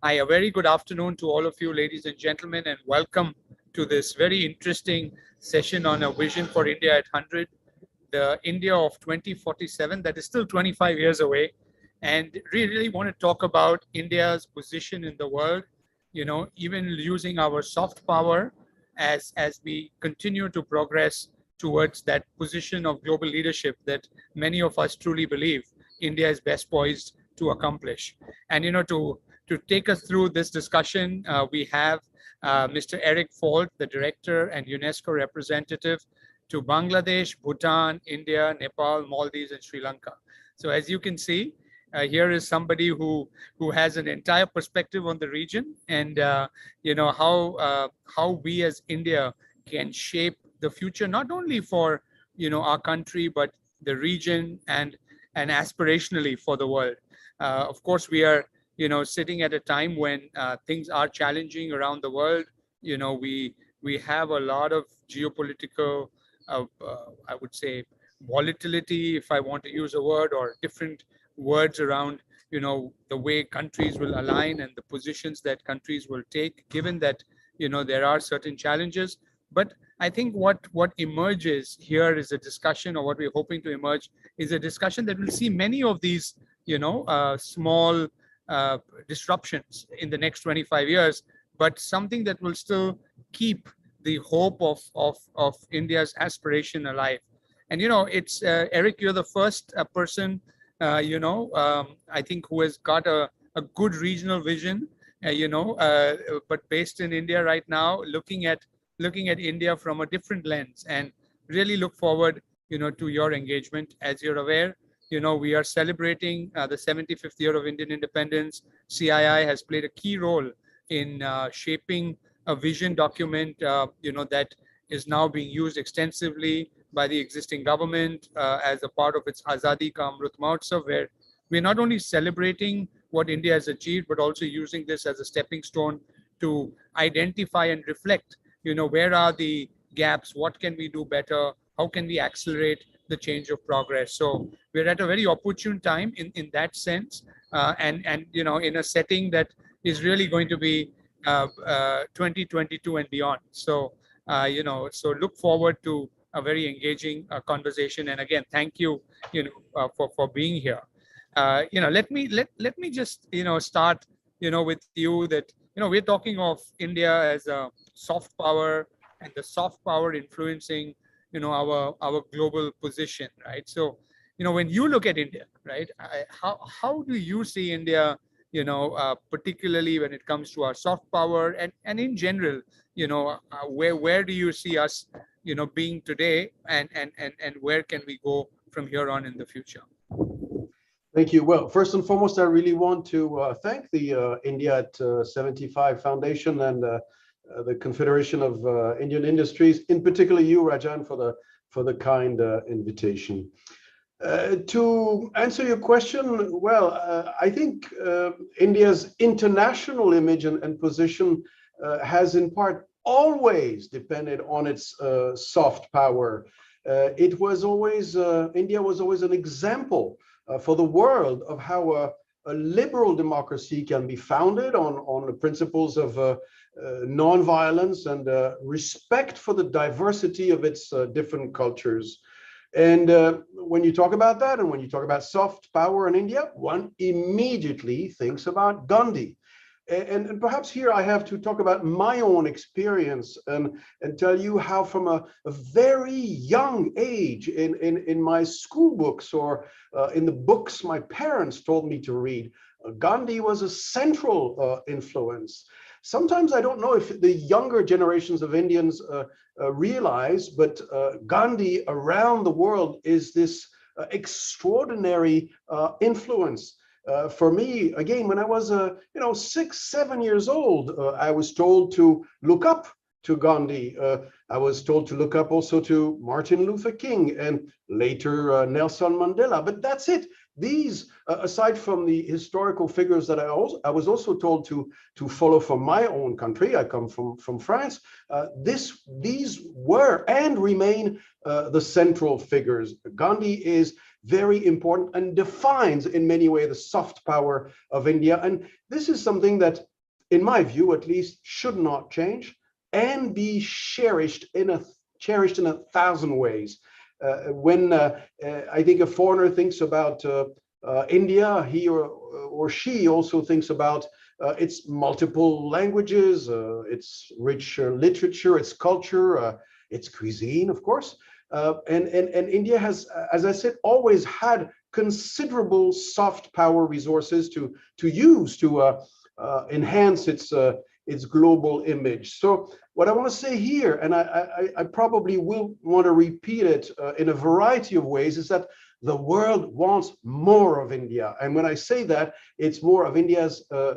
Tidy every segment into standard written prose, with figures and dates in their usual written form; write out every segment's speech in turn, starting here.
Hi, a very good afternoon to all of you, ladies and gentlemen, and welcome to this very interesting session on a vision for India at 100, the India of 2047 that is still 25 years away. And we really want to talk about India's position in the world, even using our soft power as we continue to progress towards that position of global leadership that many of us truly believe India is best poised to accomplish. And to take us through this discussion, we have Mr. Eric Falt, the director and UNESCO representative to Bangladesh, Bhutan, India, Nepal, Maldives, and Sri Lanka. So as you can see, here is somebody who has an entire perspective on the region and how we as India can shape the future not only for our country but the region and aspirationally for the world. Of course, we are sitting at a time when things are challenging around the world. We have a lot of geopolitical, I would say, volatility, if I want to use a word, or different words around the way countries will align and the positions that countries will take, given that there are certain challenges. But I think what emerges here is a discussion, or what we're hoping to emerge is a discussion that will see many of these small uh, disruptions in the next 25 years, but something that will still keep the hope of India's aspiration alive. And it's Eric, you're the first person, I think, who has got a good regional vision, but based in India right now, looking at India from a different lens, and really look forward, to your engagement. As you're aware, we are celebrating the 75th year of Indian independence. CII has played a key role in shaping a vision document, that is now being used extensively by the existing government as a part of its Azadi Ka Amrit Mahotsav, where we're not only celebrating what India has achieved, but also using this as a stepping stone to identify and reflect, where are the gaps, what can we do better, how can we accelerate the change of progress. So we're at a very opportune time in that sense, and in a setting that is really going to be 2022 and beyond. So look forward to a very engaging conversation. And again, thank you, for being here. Let me just start with you that we're talking of India as a soft power, and the soft power influencing our global position, right? So when you look at India, right, how do you see India, particularly when it comes to our soft power, and in general, where do you see us being today, and where can we go from here on in the future? Thank you. Well, first and foremost, I really want to thank the India at 75 Foundation and the Confederation of Indian Industries, in particular you, Rajan, for the kind invitation. To answer your question, well, I think India's international image and position has in part always depended on its soft power. It was always, India was always an example for the world of how a liberal democracy can be founded on the principles of non-violence and respect for the diversity of its different cultures. And when you talk about that, and when you talk about soft power in India, one immediately thinks about Gandhi. And perhaps here I have to talk about my own experience and tell you how from a very young age in my school books or in the books my parents told me to read, Gandhi was a central influence. Sometimes I don't know if the younger generations of Indians realize, but Gandhi around the world is this extraordinary influence. For me, again, when I was 6, 7 years old, I was told to look up to Gandhi. I was told to look up also to Martin Luther King and later Nelson Mandela. But that's it. These, aside from the historical figures that I was also told to follow from my own country, I come from France, these were and remain the central figures. Gandhi is very important and defines in many ways the soft power of India. And this is something that in my view at least, should not change and be cherished in a thousand ways. When I think a foreigner thinks about India, he or she also thinks about its multiple languages, its rich literature, its culture, its cuisine, of course. And India has, as I said, always had considerable soft power resources to use to enhance its global image. So what I want to say here, and I probably will want to repeat it in a variety of ways, is that the world wants more of India. And when I say that, it's more of India's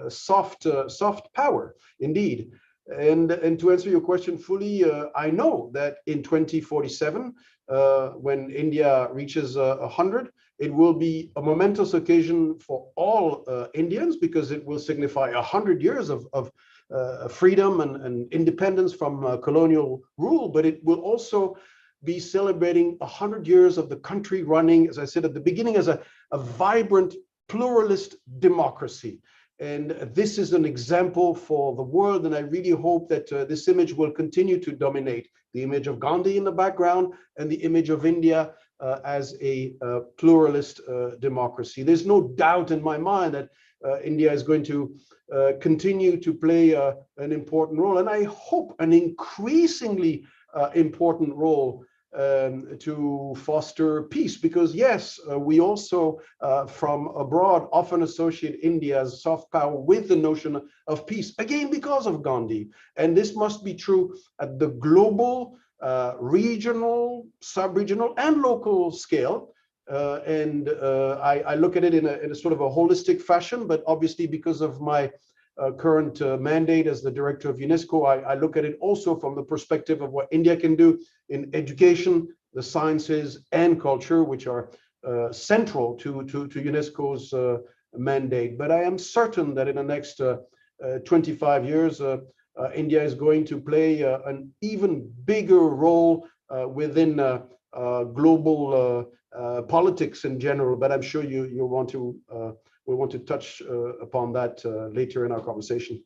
soft power, indeed. And to answer your question fully, I know that in 2047, when India reaches 100, it will be a momentous occasion for all Indians, because it will signify 100 years of freedom and independence from colonial rule. But it will also be celebrating 100 years of the country running, as I said at the beginning, as a vibrant pluralist democracy. And this is an example for the world. And I really hope that this image will continue to dominate the image of Gandhi in the background and the image of India as a pluralist democracy. There's no doubt in my mind that India is going to continue to play an important role. And I hope an increasingly important role to foster peace, because yes, we also from abroad often associate India's soft power with the notion of peace, again because of Gandhi. And this must be true at the global, regional, sub-regional and local scale. I look at it in a sort of a holistic fashion, but obviously because of my current mandate as the director of UNESCO, I look at it also from the perspective of what India can do in education, the sciences and culture, which are central to UNESCO's mandate. But I am certain that in the next 25 years, India is going to play an even bigger role within global politics in general. But I'm sure you want to we want to touch upon that later in our conversation.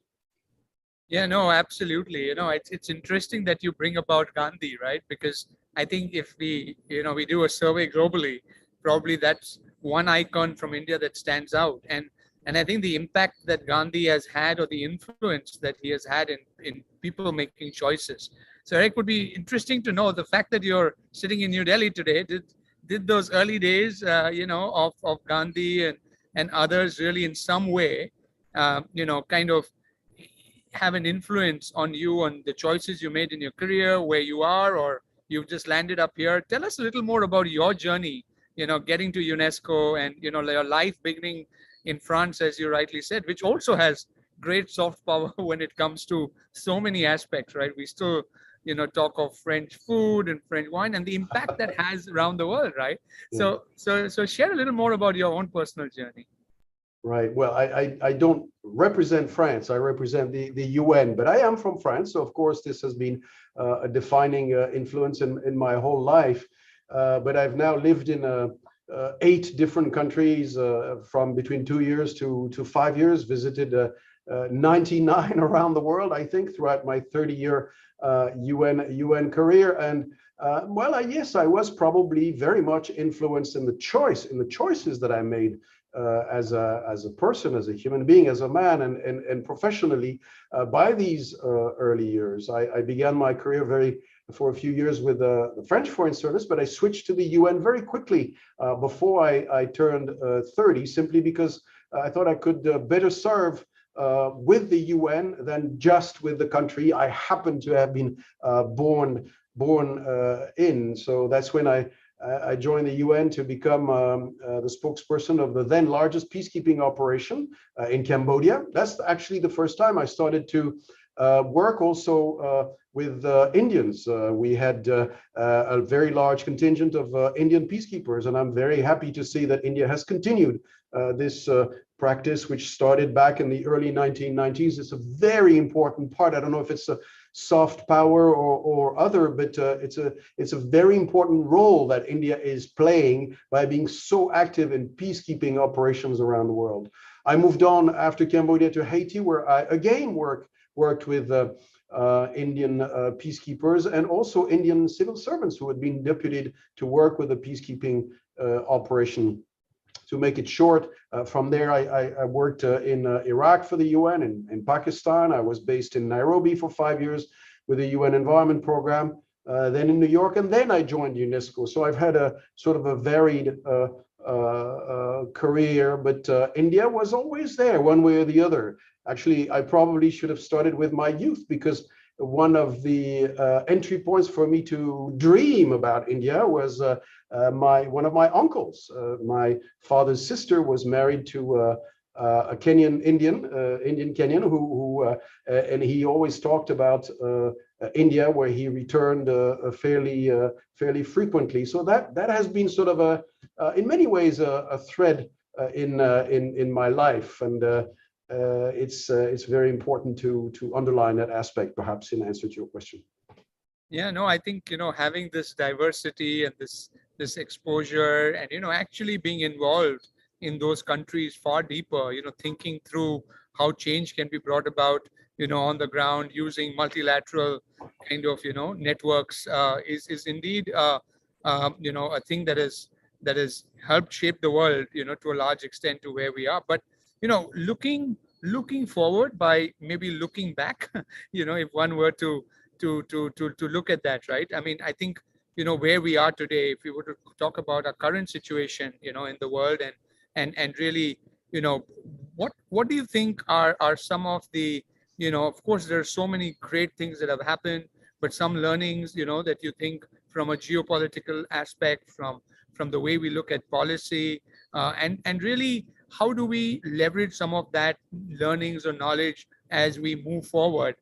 Yeah, no, absolutely. It's interesting that you bring about Gandhi, right? Because I think if we do a survey globally, probably that's one icon from India that stands out. And I think the impact that Gandhi has had, or the influence that he has had in people making choices. So Eric, would be interesting to know the fact that you're sitting in New Delhi today. Did those early days, of Gandhi and others really in some way, kind of have an influence on you, on the choices you made in your career, where you are, or you've just landed up here? Tell us a little more about your journey, getting to UNESCO, and, your life beginning in France, as you rightly said, which also has great soft power when it comes to so many aspects, right? We still, talk of French food and French wine and the impact that has around the world, right? Yeah. So share a little more about your own personal journey. Right. Well, I don't represent France. I represent the UN, but I am from France. So, of course, this has been a defining influence in my whole life. But I've now lived in 8 different countries from between 2 years to 5 years, visited 99 around the world, I think, throughout my 30-year UN career. And yes, I was probably very much influenced in the choices that I made as a person, as a human being, as a man, and professionally by these early years. I began my career for a few years with the French Foreign Service, but I switched to the UN very quickly before I turned 30, simply because I thought I could better serve with the UN than just with the country I happened to have been born in. So that's when I joined the UN to become the spokesperson of the then largest peacekeeping operation in Cambodia. That's actually the first time I started to work also with Indians. We had a very large contingent of Indian peacekeepers, and I'm very happy to see that India has continued this practice, which started back in the early 1990s. It's a very important part. I don't know if it's a soft power or other, but it's a very important role that India is playing by being so active in peacekeeping operations around the world. I moved on after Cambodia to Haiti, where I again worked with Indian peacekeepers and also Indian civil servants who had been deputed to work with the peacekeeping operation. To make it short, from there I worked in Iraq for the UN, in Pakistan. I was based in Nairobi for 5 years with the UN Environment Program, then in New York, and then I joined UNESCO. So I've had a sort of a varied career, but India was always there one way or the other. Actually, I probably should have started with my youth, because one of the entry points for me to dream about India was one of my uncles. My father's sister was married to a Kenyan Indian Kenyan and he always talked about India, where he returned fairly frequently. So that has been sort of in many ways a thread in my life, and it's very important to underline that aspect, perhaps, in answer to your question. Yeah, no, I think, having this diversity and this exposure, and, actually being involved in those countries far deeper, thinking through how change can be brought about, on the ground using multilateral kind of, networks, is indeed, a thing that has helped shape the world, to a large extent to where we are. But, looking forward by maybe looking back, if one were to look at that, right? I mean, I think, where we are today, if we were to talk about our current situation, in the world, and really, what do you think are some of the, of course, there are so many great things that have happened, but some learnings, that you think from a geopolitical aspect, from the way we look at policy, and really, how do we leverage some of that learnings or knowledge as we move forward,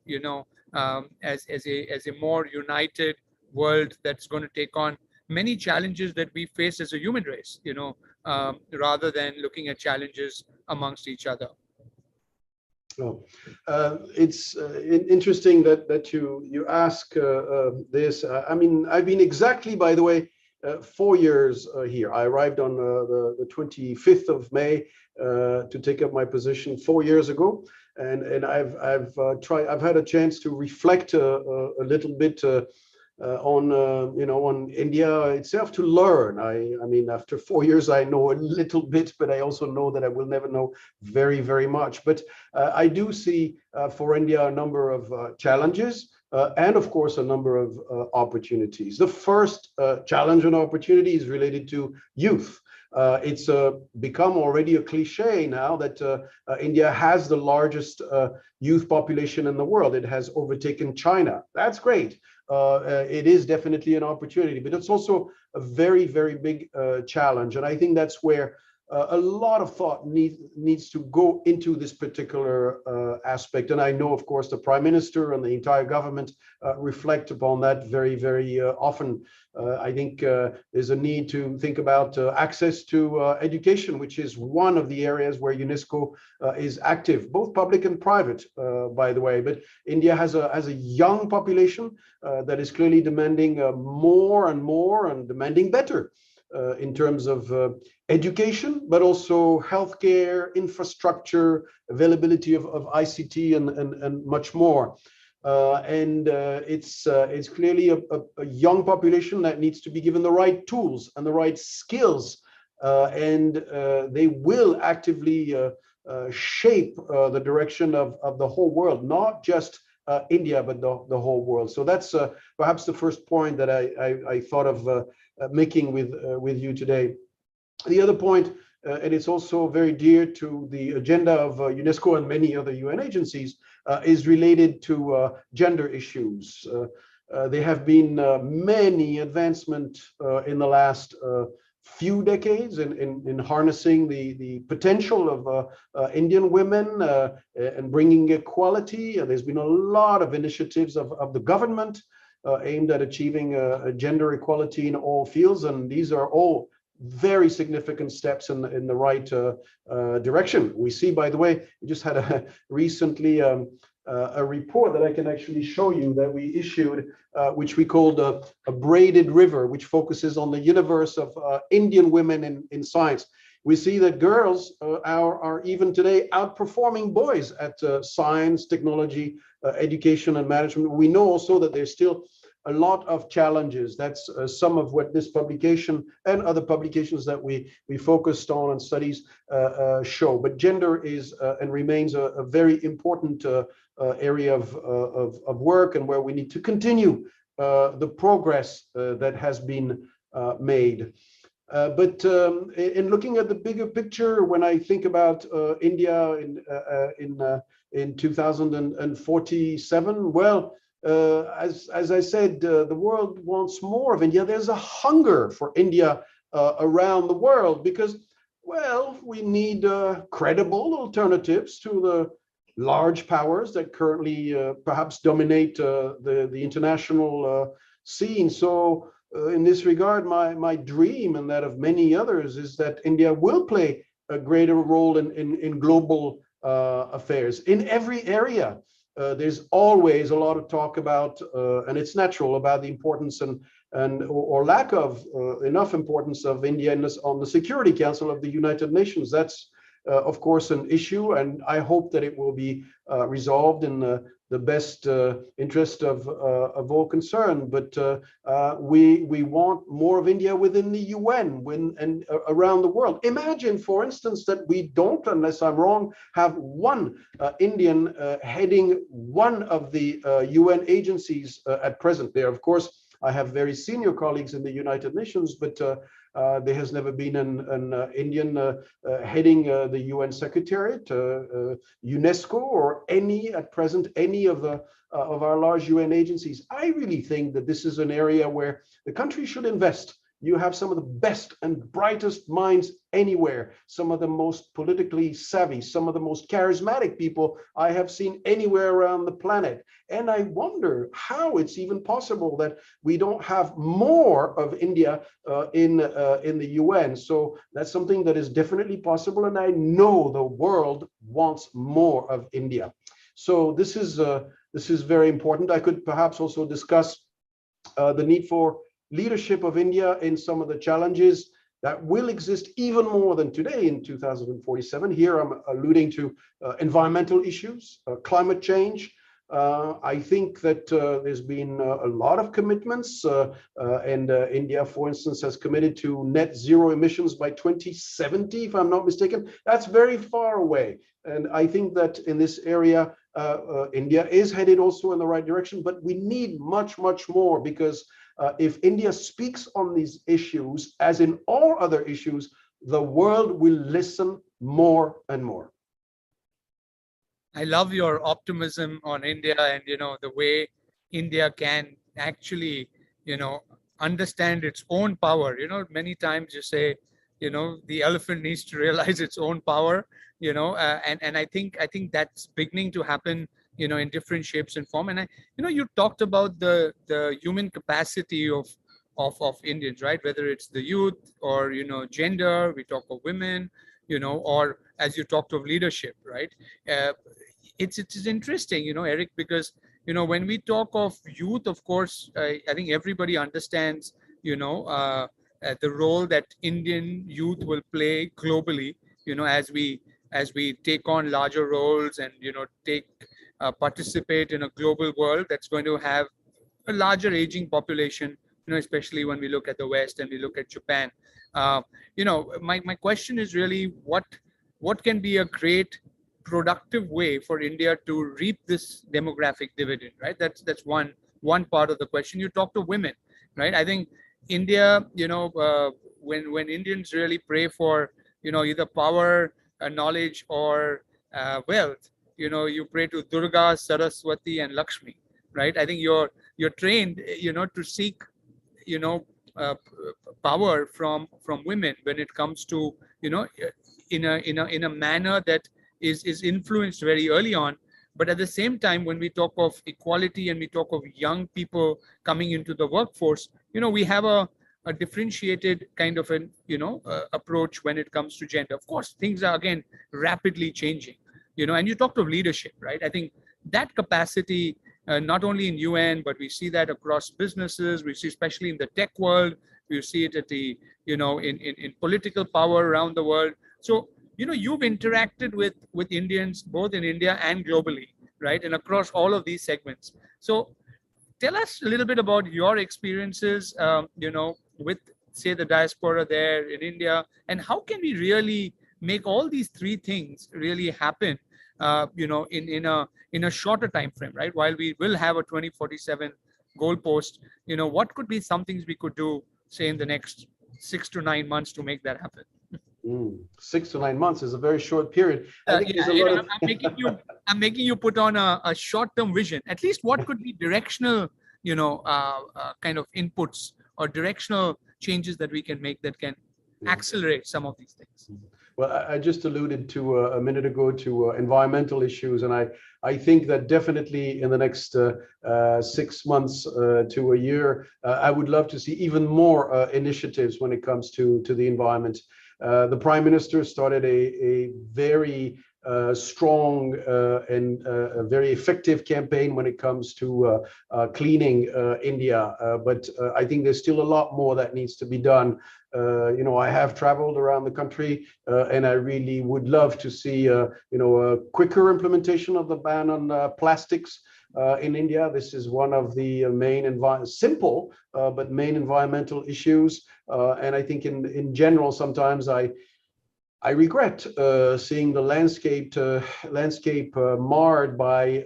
as a more united world that's going to take on many challenges that we face as a human race, rather than looking at challenges amongst each other. Oh, it's interesting that you ask this. I mean, I've been exactly, by the way, 4 years here. I arrived on the 25th of May to take up my position 4 years ago, and I've had a chance to reflect a little bit on India itself, to learn. I mean, after 4 years, I know a little bit, but I also know that I will never know very, very much. But I do see for India a number of challenges. And of course, a number of opportunities. The first challenge and opportunity is related to youth. It's become already a cliche now that India has the largest youth population in the world. It has overtaken China. That's great. It is definitely an opportunity, but it's also a very, very big challenge. And I think that's where a lot of thought needs to go into this particular aspect. And I know, of course, the Prime Minister and the entire government reflect upon that very, very often. I think there's a need to think about access to education, which is one of the areas where UNESCO is active, both public and private, by the way. But India has a young population that is clearly demanding more and more, and demanding better in terms of education, but also healthcare, infrastructure, availability of ICT, and much more. It's clearly a young population that needs to be given the right tools and the right skills, and they will actively shape the direction of the whole world, not just India, but the whole world. So that's perhaps the first point that I thought of making with you today. The other point, and it's also very dear to the agenda of UNESCO and many other UN agencies, is related to gender issues. There have been many advancements in the last few decades in harnessing the potential of Indian women and bringing equality. There's been a lot of initiatives of the government aimed at achieving gender equality in all fields, and these are all very significant steps in the right direction. We see, by the way, we just had recently a report that I can actually show you that we issued, which we called a braided river, which focuses on the universe of Indian women in science. We see that girls are even today outperforming boys at science, technology, education, and management. We know also that there's still a lot of challenges. That's some of what this publication and other publications that we focused on and studies show. But gender is and remains a very important area of work, and where we need to continue the progress that has been made. But in looking at the bigger picture, when I think about India in 2047, well, as I said, the world wants more of India. There's a hunger for India around the world because, well, we need credible alternatives to the large powers that currently perhaps dominate the international scene. So in this regard, my dream and that of many others is that India will play a greater role in global affairs in every area. There's always a lot of talk about, and it's natural, about the importance or lack of enough importance of India on the Security Council of the United Nations. That's of course an issue, and I hope that it will be resolved in the best interest of all concerned. But we want more of India within the UN and around the world. Imagine, for instance, that we don't, unless I'm wrong, have one Indian heading one of the UN agencies at present. There, of course, I have very senior colleagues in the United Nations, but there has never been an Indian heading the UN Secretariat, UNESCO, or any of our large UN agencies. I really think that this is an area where the country should invest. You have some of the best and brightest minds anywhere, some of the most politically savvy, some of the most charismatic people I have seen anywhere around the planet. And I wonder how it's even possible that we don't have more of India in the UN. So that's something that is definitely possible, and I know the world wants more of India. So this is very important. I could perhaps also discuss the need for leadership of India in some of the challenges that will exist even more than today in 2047. Here I'm alluding to environmental issues, climate change. I think that there's been a lot of commitments, and India, for instance, has committed to net zero emissions by 2070, if I'm not mistaken. That's very far away. And I think that in this area, India is headed also in the right direction, but we need much, much more, because if India speaks on these issues, as in all other issues, the world will listen more and more. I love your optimism on India, and the way India can actually understand its own power. Many times you say the elephant needs to realize its own power. And I think that's beginning to happen in different shapes and form. And you talked about the human capacity of Indians, right? Whether it's the youth or gender, we talk of women, or as you talked of leadership, right? It's interesting, Eric, because when we talk of youth, of course, I think everybody understands the role that Indian youth will play globally, as we take on larger roles and participate in a global world that's going to have a larger aging population, especially when we look at the West and we look at Japan. My question is really what can be a great productive way for India to reap this demographic dividend, right? That's one part of the question. You talk to women, right? I think India, when Indians really pray for, either power, knowledge, or wealth, you pray to Durga, Saraswati, and Lakshmi, right? I think you're trained, to seek, power from women when it comes to, in a manner that is influenced very early on. But at the same time, when we talk of equality and we talk of young people coming into the workforce, we have a differentiated kind of an approach when it comes to gender. Of course, things are again rapidly changing, and you talked of leadership, right? I think that capacity, not only in UN, but we see that across businesses, we see especially in the tech world, You see it at the, in political power around the world. So, you've interacted with Indians both in India and globally, right? And across all of these segments. So tell us a little bit about your experiences, with, say, the diaspora there in India, and how can we really make all these three things really happen, in a shorter time frame, right? While we will have a 2047 goalpost, what could be some things we could do, say, in the next 6 to 9 months to make that happen? 6 to 9 months is a very short period. I think there's a lot of. I'm making you put on a short-term vision. At least what could be directional, kind of inputs or directional changes that we can make that can accelerate some of these things. Well, I just alluded to a minute ago to environmental issues, and I think that definitely in the next 6 months to a year, I would love to see even more initiatives when it comes to the environment. The Prime Minister started a very strong and a very effective campaign when it comes to cleaning India. But I think there's still a lot more that needs to be done. I have traveled around the country, and I really would love to see, a quicker implementation of the ban on plastics in India. This is one of the main simple but main environmental issues. And I think in general, sometimes I regret seeing the landscape marred by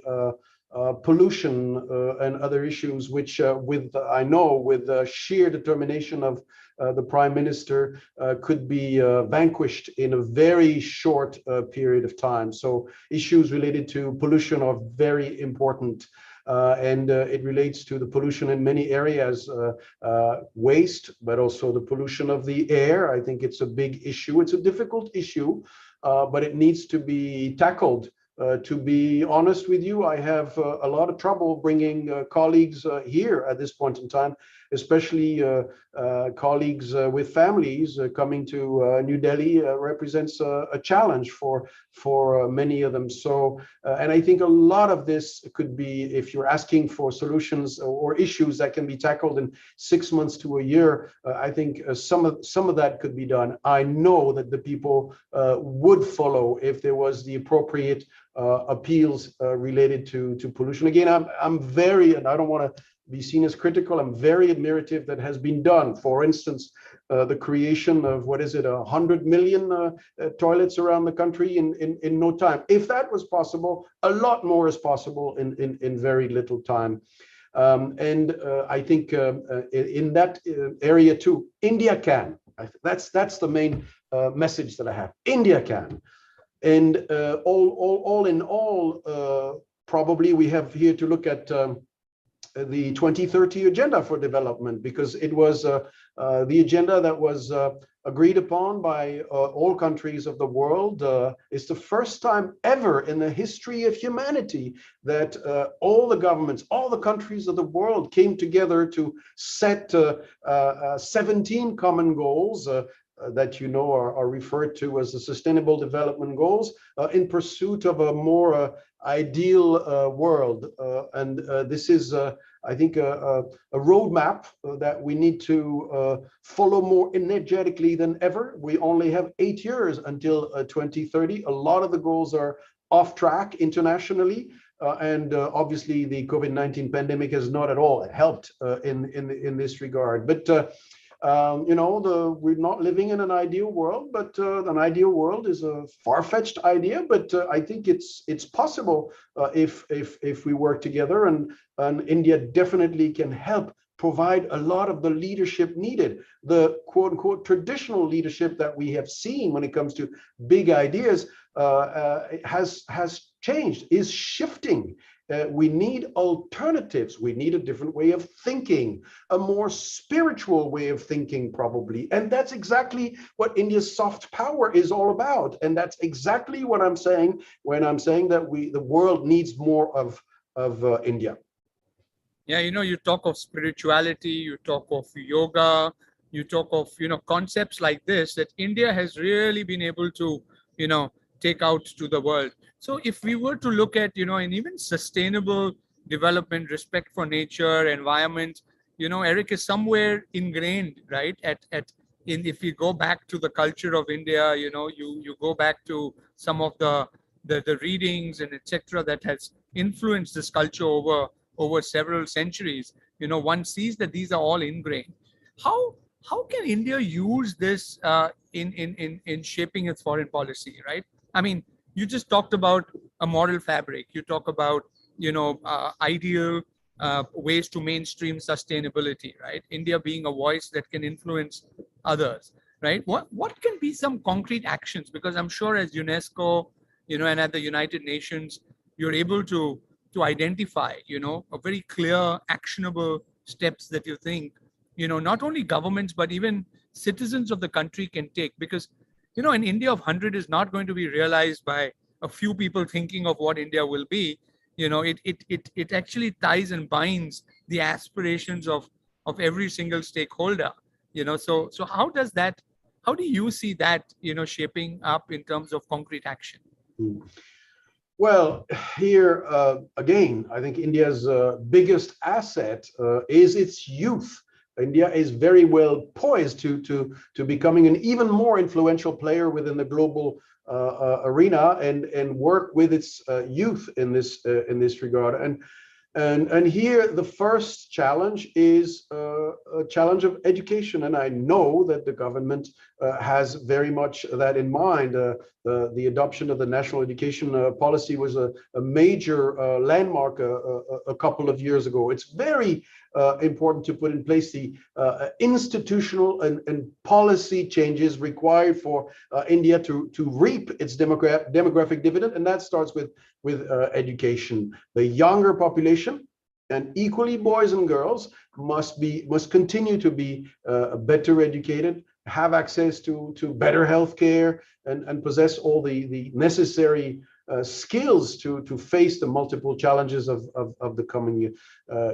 pollution and other issues, which with sheer determination of the Prime Minister could be vanquished in a very short period of time. So issues related to pollution are very important. And it relates to the pollution in many areas, waste, but also the pollution of the air. I think it's a big issue. It's a difficult issue, but it needs to be tackled. To be honest with you, I have a lot of trouble bringing colleagues here at this point in time, especially colleagues with families coming to New Delhi represents a challenge for many of them. So, and I think a lot of this could be, if you're asking for solutions or issues that can be tackled in 6 months to a year, I think some of that could be done. I know that the people would follow if there was the appropriate appeals related to pollution. Again, I'm very, and I don't want to be seen as critical, I'm very admirative that has been done. For instance, the creation of 100 million toilets around the country in no time. If that was possible, a lot more is possible in very little time. And I think in that area too, India can. That's the main message that I have. India can. And all in all, probably we have here to look at the 2030 agenda for development, because it was the agenda that was agreed upon by all countries of the world. It's the first time ever in the history of humanity that all the governments, all the countries of the world came together to set 17 common goals that are referred to as the Sustainable Development Goals in pursuit of a more ideal world. And this is, I think, a roadmap that we need to follow more energetically than ever. We only have 8 years until 2030. A lot of the goals are off track internationally. And obviously, the COVID-19 pandemic has not at all helped in this regard. But we're not living in an ideal world, but an ideal world is a far-fetched idea. But I think it's possible if we work together, and India definitely can help provide a lot of the leadership needed. The quote-unquote traditional leadership that we have seen when it comes to big ideas has changed, is shifting. We need alternatives. We need a different way of thinking, a more spiritual way of thinking, probably. And that's exactly what India's soft power is all about. And that's exactly what I'm saying when I'm saying that the world needs more of India. Yeah, you talk of spirituality, you talk of yoga, you talk of, concepts like this that India has really been able to, take out to the world. So if we were to look at, and even sustainable development, respect for nature, environment, Eric, is somewhere ingrained, right? If you go back to the culture of India, you go back to some of the readings and etc. that has influenced this culture over several centuries. One sees that these are all ingrained. How how can India use this in shaping its foreign policy, right? I mean, you just talked about a moral fabric. You talk about ideal ways to mainstream sustainability, right? India being a voice that can influence others, right? What can be some concrete actions? Because I'm sure as UNESCO, and at the United Nations, you're able to identify, a very clear, actionable steps that you think, not only governments but even citizens of the country can take. Because, an India of 100 is not going to be realized by a few people thinking of what India will be. It actually ties and binds the aspirations of every single stakeholder. So how do you see that shaping up in terms of concrete action? Hmm. Well, here again, I think India's biggest asset is its youth. India is very well poised to becoming an even more influential player within the global arena, and work with its youth in this regard. And here the first challenge is a challenge of education, and I know that the government has very much that in mind. The adoption of the national education policy was a major landmark a couple of years ago. It's very important to put in place the institutional and policy changes required for India to reap its demographic dividend, and that starts with education. The younger population, and equally boys and girls, must continue to be better educated, have access to better healthcare, and possess all the necessary skills to face the multiple challenges of the coming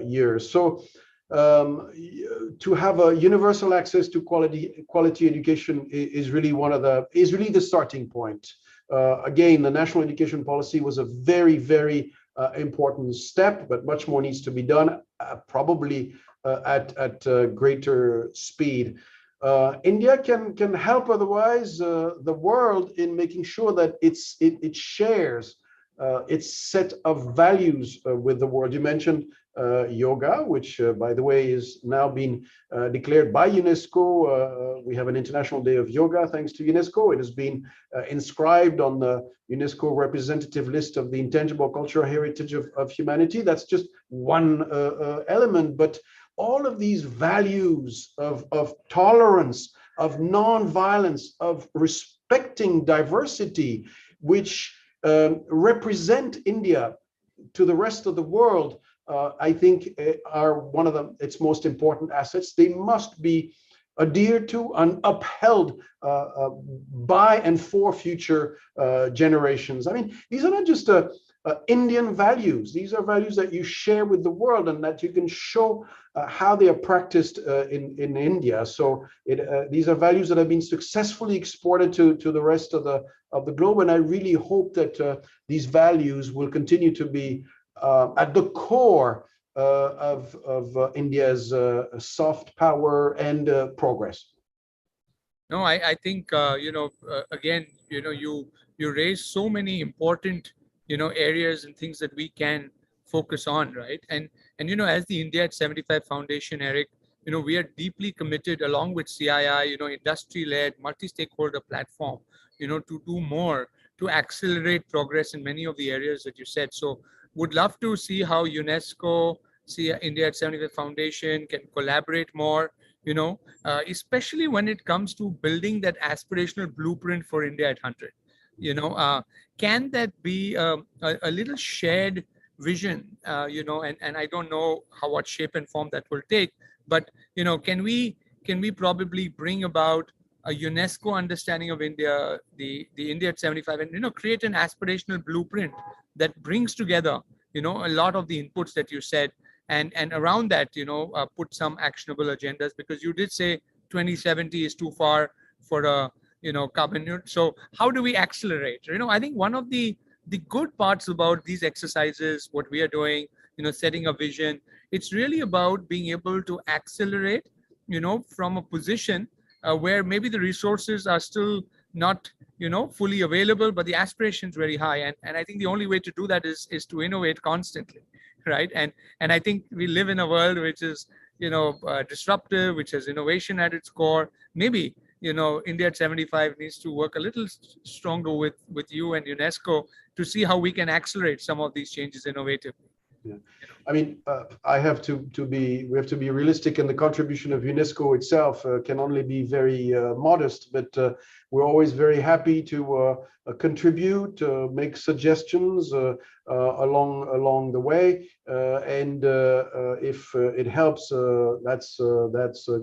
years. So to have a universal access to quality education is really the starting point. Again, the national education policy was a very important step, but much more needs to be done, probably at greater speed. India can help otherwise the world in making sure that it shares its set of values with the world. You mentioned yoga, which by the way is now been declared by UNESCO. We have an International Day of Yoga thanks to UNESCO. It has been inscribed on the UNESCO representative list of the intangible cultural heritage of humanity. That's just one element, but all of these values of tolerance, of non-violence, of respecting diversity, which represent India to the rest of the world, I think are one of its most important assets. They must be adhered to and upheld by and for future generations. I mean, these are not just Indian values. These are values that you share with the world and that you can show how they are practiced in India. So these are values that have been successfully exported to the rest of the globe. And I really hope that these values will continue to be at the core of India's soft power and progress. No, I think again, you raise so many important areas and things that we can focus on, right? And as the India at 75 Foundation, Eric, we are deeply committed along with CII, industry-led, multi-stakeholder platform, to do more to accelerate progress in many of the areas that you said. So would love to see how UNESCO, India at 75 Foundation can collaborate more, especially when it comes to building that aspirational blueprint for India at 100. Can that be a little shared vision, and I don't know what shape and form that will take, but, can we probably bring about a UNESCO understanding of India, the India at 75, and, create an aspirational blueprint that brings together, a lot of the inputs that you said, and around that, put some actionable agendas, because you did say 2070 is too far for a, carbon neutral. So how do we accelerate? I think one of the good parts about these exercises, what we are doing, setting a vision. It's really about being able to accelerate, from a position where maybe the resources are still not, fully available, but the aspiration's very high. And I think the only way to do that is to innovate constantly, right? And I think we live in a world which is, disruptive, which has innovation at its core. Maybe, India at 75 needs to work a little stronger with you and UNESCO to see how we can accelerate some of these changes innovatively. Yeah. I mean, we have to be realistic, and the contribution of UNESCO itself can only be very modest, but we're always very happy to contribute, make suggestions along the way, and if it helps, that's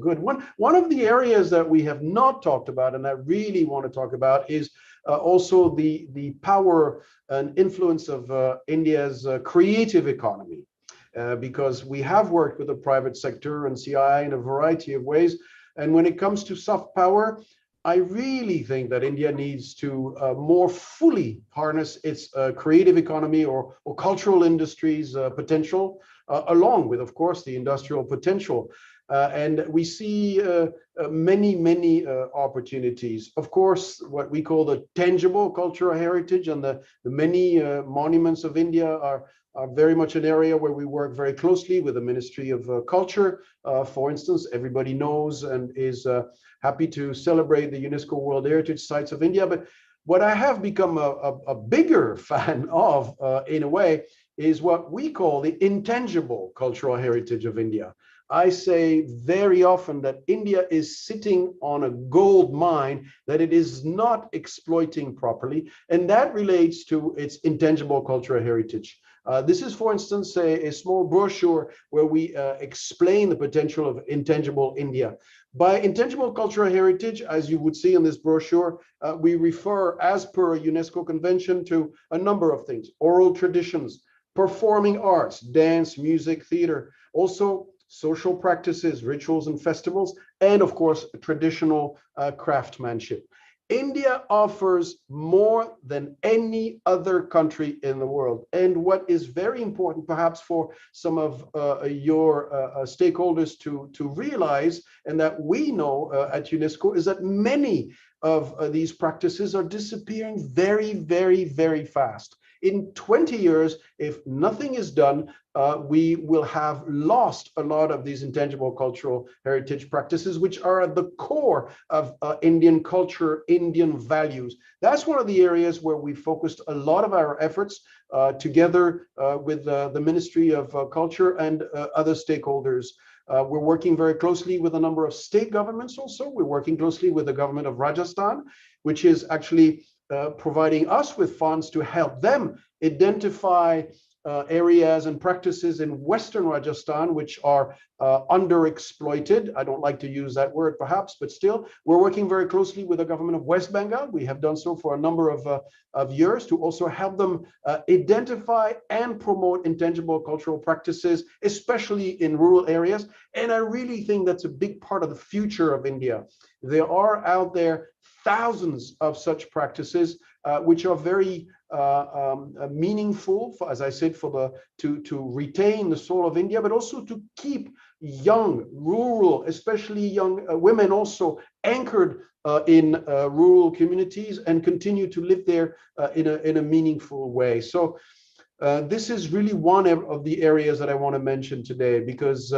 good. One of the areas that we have not talked about, and I really want to talk about, is also the power and influence of India's creative economy, because we have worked with the private sector and CII in a variety of ways. And when it comes to soft power, I really think that India needs to more fully harness its creative economy or cultural industries potential, along with, of course, the industrial potential. And we see many opportunities. Of course, what we call the tangible cultural heritage and the many monuments of India are very much an area where we work very closely with the Ministry of Culture. For instance, everybody knows and is happy to celebrate the UNESCO World Heritage Sites of India. But what I have become a bigger fan of, in a way, is what we call the intangible cultural heritage of India. I say very often that India is sitting on a gold mine that it is not exploiting properly, and that relates to its intangible cultural heritage. This is, for instance, a small brochure where we explain the potential of intangible India. By intangible cultural heritage, as you would see in this brochure, we refer, as per a UNESCO convention, to a number of things: oral traditions, performing arts, dance, music, theater, also social practices, rituals and festivals, and of course, traditional craftsmanship. India offers more than any other country in the world. And what is very important, perhaps for some of your stakeholders to realize, and that we know at UNESCO, is that many of these practices are disappearing very fast. In 20 years, if nothing is done, we will have lost a lot of these intangible cultural heritage practices, which are at the core of Indian culture, Indian values. That's one of the areas where we focused a lot of our efforts together with the Ministry of Culture and other stakeholders. We're working very closely with a number of state governments also. We're working closely with the government of Rajasthan, which is actually providing us with funds to help them identify areas and practices in Western Rajasthan which are underexploited. I don't like to use that word perhaps, but still, we're working very closely with the government of West Bengal. We have done so for a number of years to also help them identify and promote intangible cultural practices, especially in rural areas. And I really think that's a big part of the future of India. There are out there thousands of such practices which are very meaningful, for, as I said, to retain the soul of India, but also to keep young, rural, especially young women also anchored in rural communities and continue to live there in a meaningful way. So this is really one of the areas that I want to mention today, because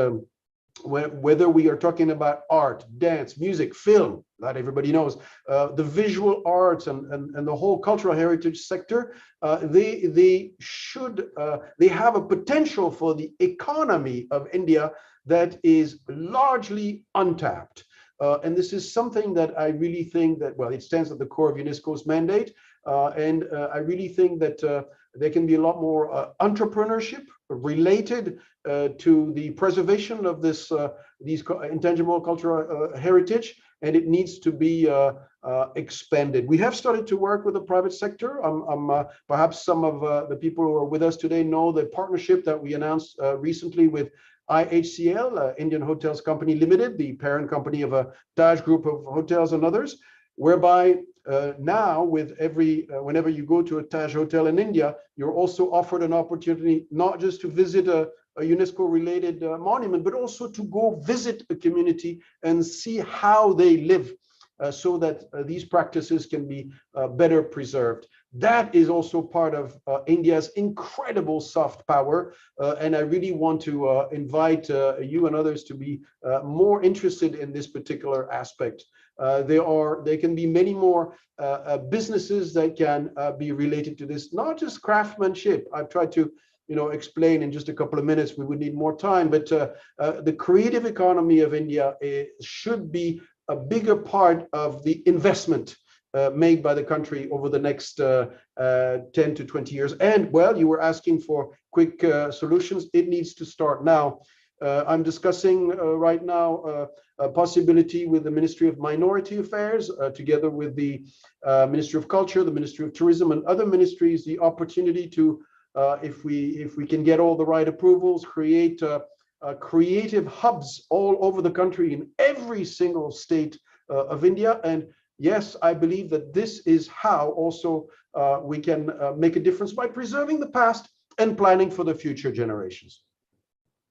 whether we are talking about art, dance, music, film, that everybody knows, the visual arts and the whole cultural heritage sector, they have a potential for the economy of India that is largely untapped. And this is something that I really think that, well, it stands at the core of UNESCO's mandate. And I really think that there can be a lot more entrepreneurship related to the preservation of these intangible cultural heritage, and it needs to be expanded. We have started to work with the private sector. Perhaps some of the people who are with us today know the partnership that we announced recently with IHCL, Indian Hotels Company Limited, the parent company of a Taj Group of hotels and others, whereby Now, with whenever you go to a Taj hotel in India, you're also offered an opportunity not just to visit a UNESCO-related monument, but also to go visit a community and see how they live, so that these practices can be better preserved. That is also part of India's incredible soft power, and I really want to invite you and others to be more interested in this particular aspect. There can be many more businesses that can be related to this, not just craftsmanship. I've tried to explain in just a couple of minutes. We would need more time, but the creative economy of India should be a bigger part of the investment made by the country over the next 10 to 20 years. And well, you were asking for quick solutions. It needs to start now. I'm discussing right now a possibility with the Ministry of Minority Affairs, together with the Ministry of Culture, the Ministry of Tourism, and other ministries, the opportunity to, if we can get all the right approvals, create creative hubs all over the country in every single state of India. And yes, I believe that this is how also we can make a difference by preserving the past and planning for the future generations.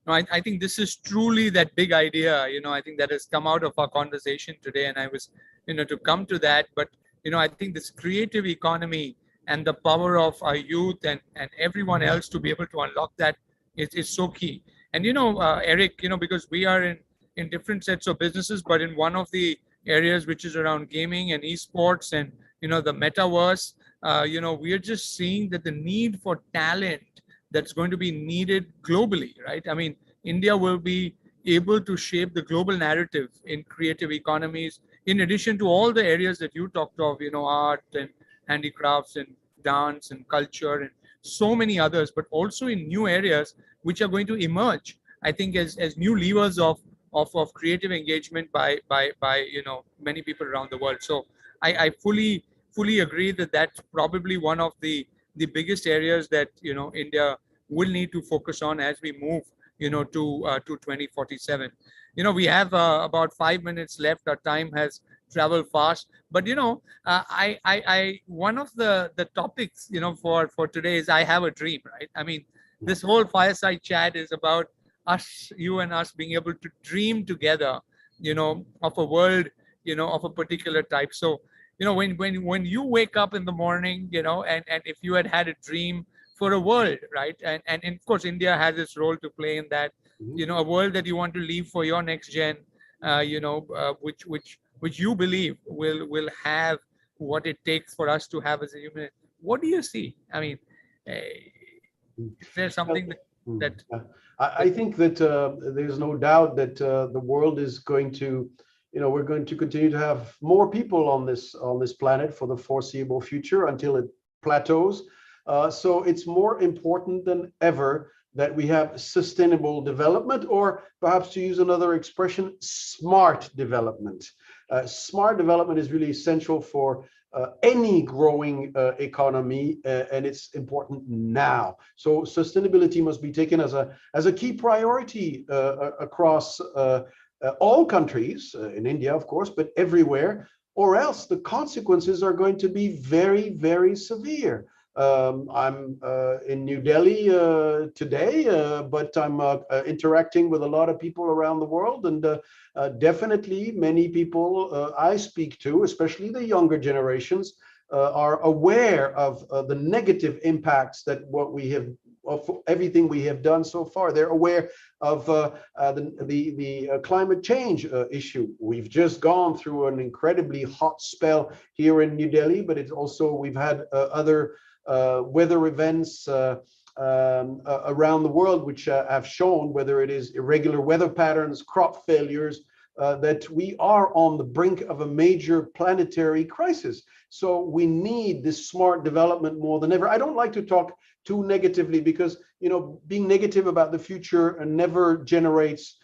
No, I think this is truly that big idea, I think that has come out of our conversation today. And I was, to come to that, but, I think this creative economy and the power of our youth and everyone else to be able to unlock that is so key. And, Eric, because we are in different sets of businesses, but in one of the areas which is around gaming and esports and, the metaverse, we are just seeing that the need for talent that's going to be needed globally, right? I mean, India will be able to shape the global narrative in creative economies, in addition to all the areas that you talked of, art and handicrafts and dance and culture and so many others, but also in new areas which are going to emerge, I think, as new levers of creative engagement by many people around the world. So I fully agree that that's probably one of the biggest areas that India will need to focus on as we move to 2047. We have about 5 minutes left. Our time has traveled fast, but I one of the topics for today is I have a dream, right? I mean, this whole fireside chat is about us, you and us, being able to dream together, of a world, of a particular type. So, when you wake up in the morning, and if you had a dream for a world, right? And of course, India has its role to play in that, a world that you want to leave for your next gen, which you believe will have what it takes for us to have as a human. What do you see? I mean, is there something that I think that there's no doubt that the world is going to, we're going to continue to have more people on this planet for the foreseeable future until it plateaus. So it's more important than ever that we have sustainable development, or perhaps, to use another expression, smart development. Smart development is really essential for any growing economy, and it's important now. So sustainability must be taken as a key priority across all countries, in India, of course, but everywhere, or else the consequences are going to be very, very severe. I'm in New Delhi today, but I'm interacting with a lot of people around the world, and definitely many people I speak to, especially the younger generations, are aware of the negative impacts that of everything we have done so far. They're aware of the climate change issue. We've just gone through an incredibly hot spell here in New Delhi, but it's also, we've had other weather events around the world which have shown, whether it is irregular weather patterns, crop failures, that we are on the brink of a major planetary crisis. So we need this smart development more than ever. I don't like to talk too negatively, because being negative about the future never generates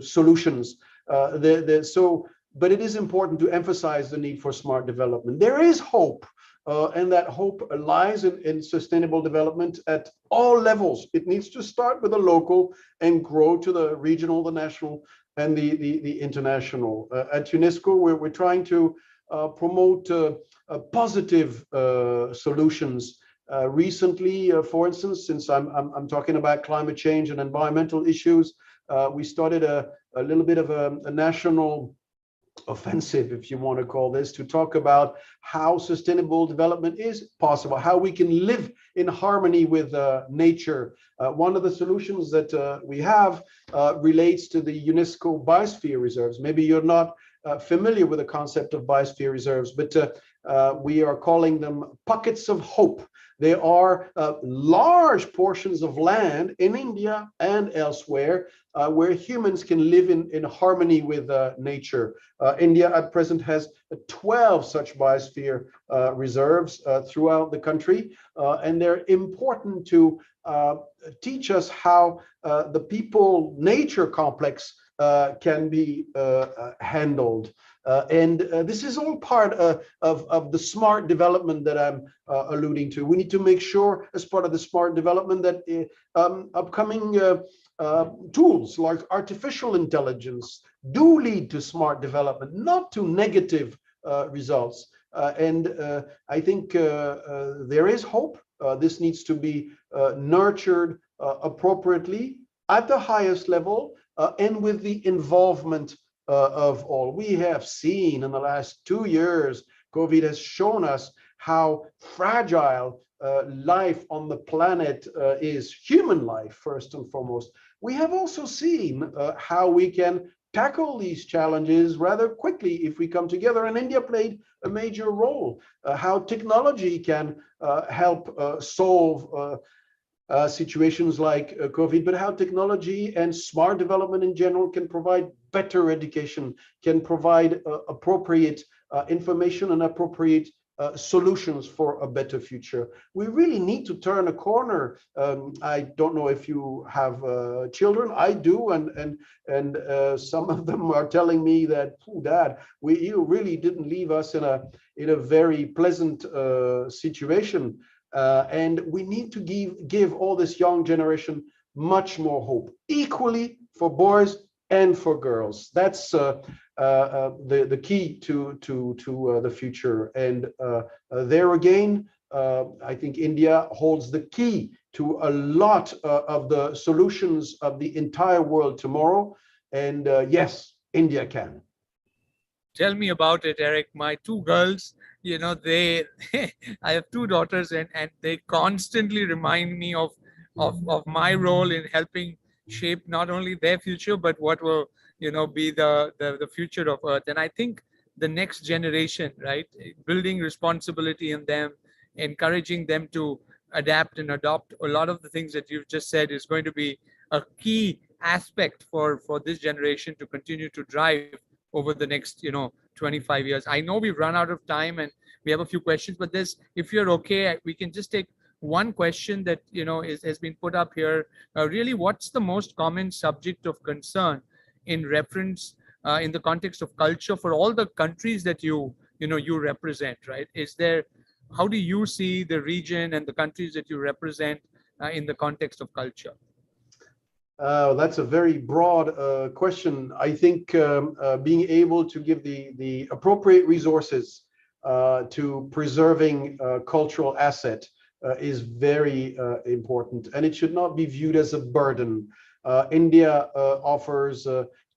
solutions. But it is important to emphasize the need for smart development. There is hope. And that hope lies in sustainable development at all levels. It needs to start with the local and grow to the regional, the national, and the international. At UNESCO, we're trying to promote positive solutions. Recently, for instance, since I'm talking about climate change and environmental issues, we started a little bit of a national offensive, if you want to call this, to talk about how sustainable development is possible, how we can live in harmony with nature. One of the solutions that we have relates to the UNESCO biosphere reserves. Maybe you're not familiar with the concept of biosphere reserves, but we are calling them pockets of hope. They are large portions of land in India and elsewhere where humans can live in harmony with nature. India at present has 12 such biosphere reserves throughout the country, and they're important to teach us how the people-nature complex can be handled. And this is all part of the smart development that I'm alluding to. We need to make sure, as part of the smart development, that upcoming tools like artificial intelligence do lead to smart development, not to negative results. And I think there is hope. This needs to be nurtured appropriately at the highest level and with the involvement of all. We have seen in the last 2 years, COVID has shown us how fragile life on the planet is, human life first and foremost. We have also seen how we can tackle these challenges rather quickly if we come together, and India played a major role. How technology can help solve situations like COVID, but how technology and smart development in general can provide better education, can provide appropriate information and appropriate solutions for a better future. We really need to turn a corner. I don't know if you have children. I do, and some of them are telling me that, oh, Dad, you really didn't leave us in a very pleasant situation. And we need to give all this young generation much more hope, equally for boys and for girls. That's the key to the future. And there again, I think India holds the key to a lot of the solutions of the entire world tomorrow. And yes, India can. Tell me about it, Eric. My two girls, they I have two daughters, and they constantly remind me of my role in helping shape not only their future, but what will be the future of Earth. And I think the next generation, right, building responsibility in them, encouraging them to adapt and adopt a lot of the things that you've just said is going to be a key aspect for this generation to continue to drive over the next 25 years. I know we've run out of time and we have a few questions, but if you're okay, we can just take one question that has been put up here. Really, what's the most common subject of concern in reference in the context of culture for all the countries that you represent, right? How do you see the region and the countries that you represent in the context of culture? That's a very broad question. I think being able to give the appropriate resources to preserving cultural asset is very important, and it should not be viewed as a burden. India offers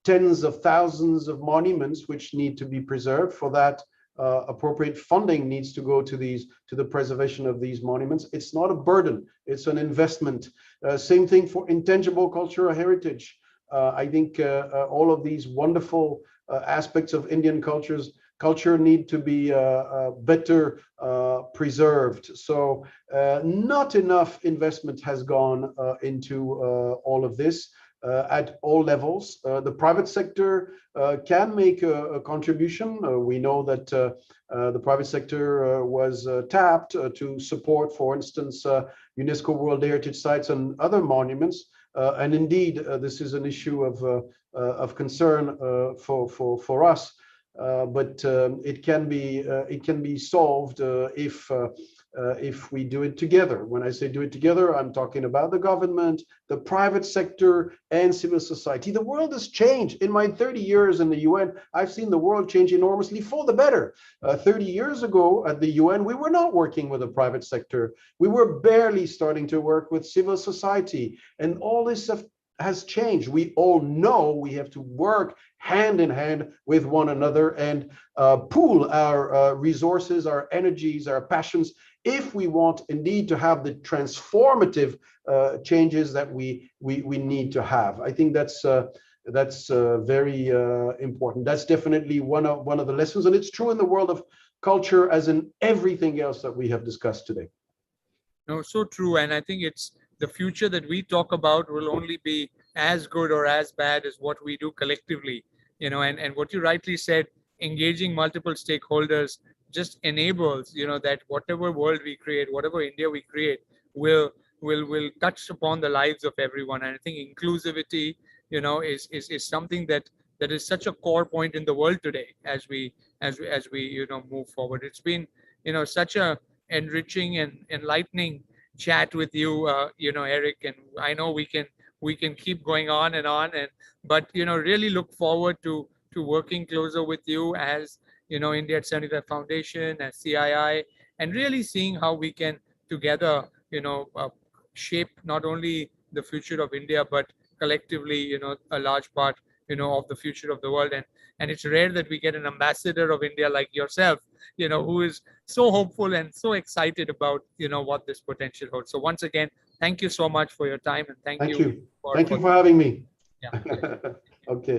tens of thousands of monuments which need to be preserved. For that, appropriate funding needs to go to the preservation of these monuments. It's not a burden, it's an investment. Same thing for intangible cultural heritage. I think all of these wonderful aspects of Indian culture need to be better preserved. So not enough investment has gone into all of this. At all levels. The private sector can make a contribution. We know that the private sector was tapped to support, for instance, UNESCO World Heritage Sites and other monuments. And indeed, this is an issue of concern for us. But it can be solved if if we do it together. When I say do it together, I'm talking about the government, the private sector, and civil society. The world has changed. In my 30 years in the UN, I've seen the world change enormously for the better. 30 years ago at the UN, we were not working with the private sector. We were barely starting to work with civil society. And all this stuff has changed. We all know we have to work hand in hand with one another and pool our resources, our energies, our passions, if we want indeed to have the transformative changes that we need to have. I think that's very important. That's definitely one of the lessons, and it's true in the world of culture as in everything else that we have discussed today. No, so true. And I think it's the future that we talk about will only be as good or as bad as what we do collectively. And what you rightly said, engaging multiple stakeholders just enables, that whatever world we create, whatever India we create, will touch upon the lives of everyone. And I think inclusivity, is something that is such a core point in the world today as we move forward. It's been, such a enriching and enlightening chat with you, Eric. And I know we can keep going on, but really look forward to working closer with you as India at 75 Foundation, as CII, and really seeing how we can together shape not only the future of India but collectively a large part of the future of the world. And it's rare that we get an ambassador of India like yourself, who is so hopeful and so excited about what this potential holds. So once again, thank you so much for your time, and thank you for having me. Yeah. Okay.